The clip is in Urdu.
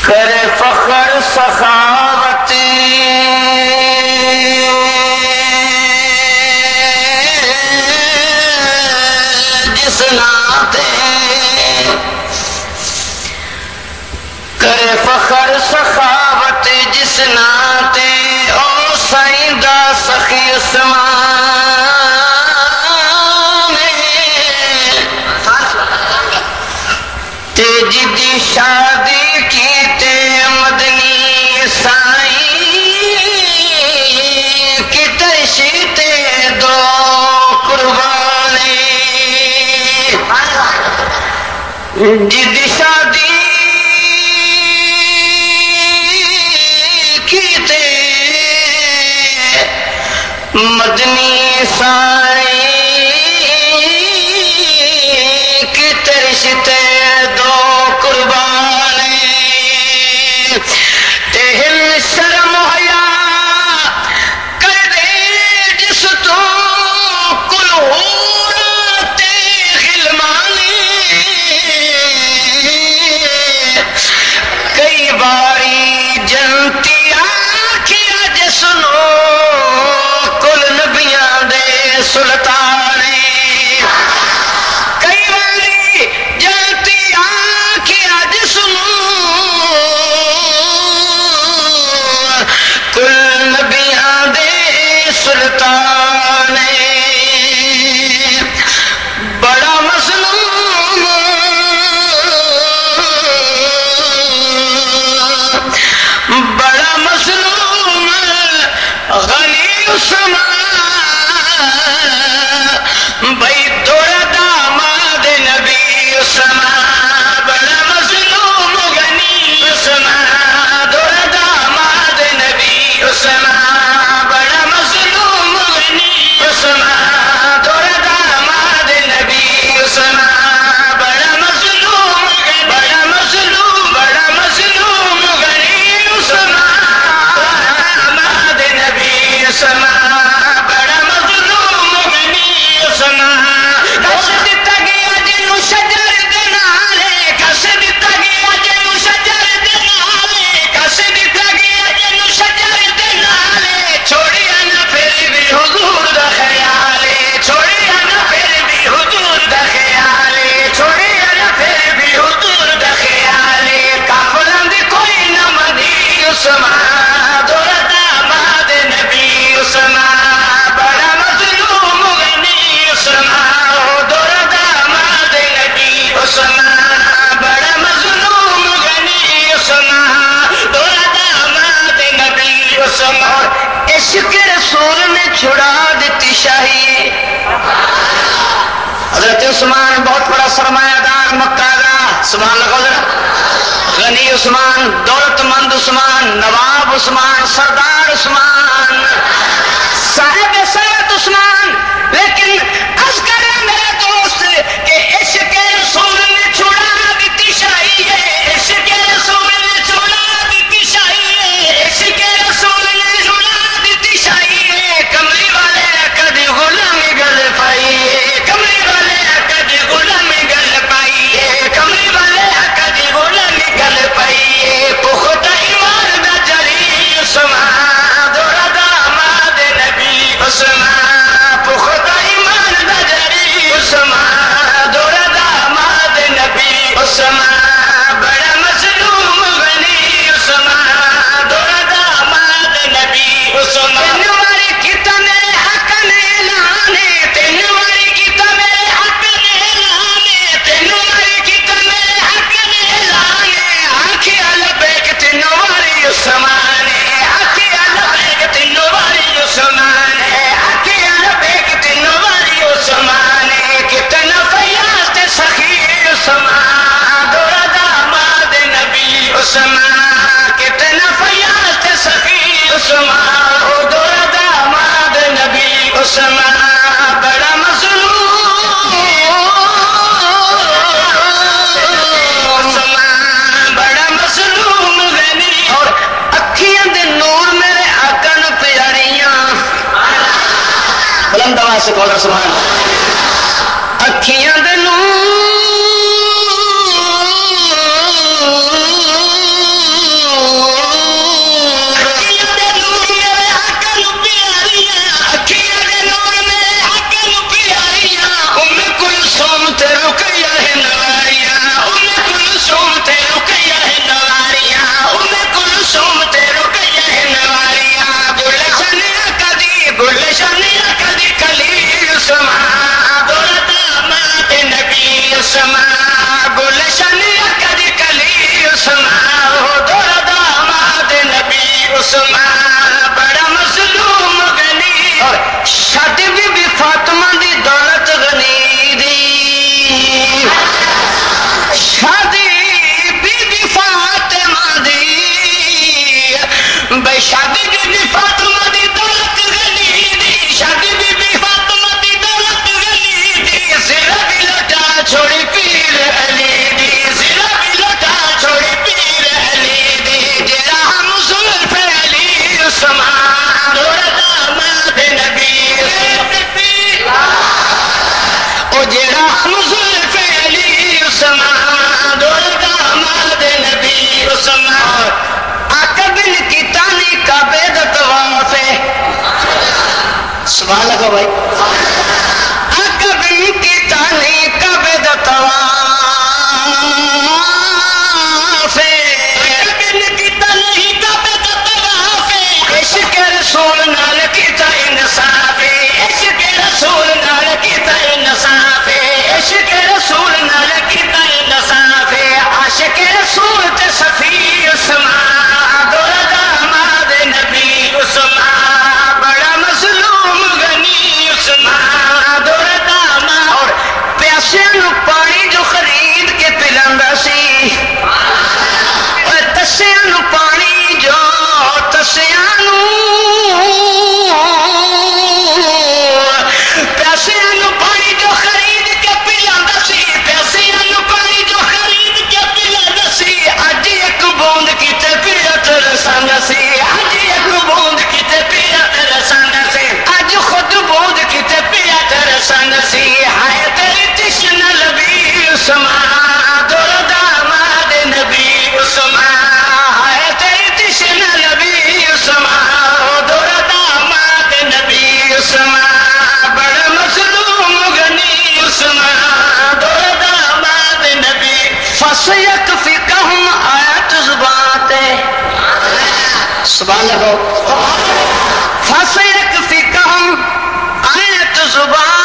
کرے فخر سخاوت جس ناتے، کرے فخر سخاوت جس ناتے، او سائندہ سخی عثمان تے جدی شادی کی تے مدنی سائیں کی ترشتے دو قربانے، جدی شادی کی تے مدنی سائیں کی ترشتے دو قربانے، تہل شرم حیا کر دے جس تو کل ہورتے غلمانے، کئی باری جنتی آکھیا جسنو کل نبیاں دے سلطانے، کئی باری جنتی آکھیا جسنو کل نبیاں دے سلطانے، بڑا مظلوم بڑا مظلوم غنی عثمان بھائی دوڑا داماد نبی عثمان، بڑا مظلوم غنی عثمان دوڑا داماد نبی عثمان، بڑا مظلوم غنی عثمان دوڑا داماد نبی عثمان، بڑا مظلوم بڑا مظلوم بڑا مظلوم غنی عثمان داماد نبی عثمان، بڑا مظلوم غنی عثمان، کس دتا گیا جنوں شجر دے نالے، کس دتا گیا جنوں شجر دے نالے، کس دتا گیا جنوں شجر دے نالے، چھوڑیا نہ پھر بھی حضور دا خیالے، چھوڑیا نہ پھر بھی حضور دا خیالے، چھوڑیا نہ پھر بھی حضور دا خیالے، کافراں دی کوئی نہ منی عثمان دوڑا داماد نبی عثمان، بڑا مظلوم غنی عثمان دوڑا داماد نبی عثمان، بڑا مظلوم غنی عثمان دوڑا داماد نبی عثمان، عشق رسول نے چھڑا دیتی شاہی، حضرت عثمان بہت بڑا سرمایہ دار مکہ کا، سبحان اللہ ذرا، غنی عثمان، دولت مند عثمان، نواب عثمان، سردار عثمان، صاحب سعادت عثمان، لیکن عرض کرے میرے دوست کہ عشق رسول نے چھڑا دیتی شاہی ہے، عشق رسول نے چھڑا دیتی شاہی ہے، عشق رسول نے چھڑا دیتی شاہی ہے، کملی والے کدی غلامی گل پائی ہے، کملی والے کدی غلامی گل پائی ہے، کملی والے کدی غلامی گل پائی ہے، پختہ ایمان دا جری عثمان بندہ واسطے بول سبحان اللہ. اکھیاں دے بڑا مظلوم غنی شادی بی بی فاطمہ دی دولت غنی دی شادی بی بی فاطمہ دی بے شادی بی بی فاطمہ دی دولت غنی دی شادی بی بی فاطمہ دی دولت غنی دی زرہ بھی لٹا چھوڑی پیر علی دی زرہ بھی لٹا چھوڑی پیر علی دی جڑا ہم زلف سمان داماد نبی او جڑا ہم زلف علی سمان داماد نبی سمان آقا بن کی تانی کعبے دا طواف ہے سبحان اللہ بھائی آقا بن کی تانی کعبے دا طواف ہے رسول نال کیتا انصاف عشق رسول نال کیتا انصاف عشق رسول نال کیتا انصاف عاشق رسول تے صفی عثمان دور داماد نبی عثمان بڑا مظلوم غنی عثمان دور داماد اور پیاسے نو پانی جو خرید کے پلاندا سی اور تسیاں نو پانی جو تسیاں نو سبحان اللہ فَسَيَكْفِيكَهُمْ آیت زبان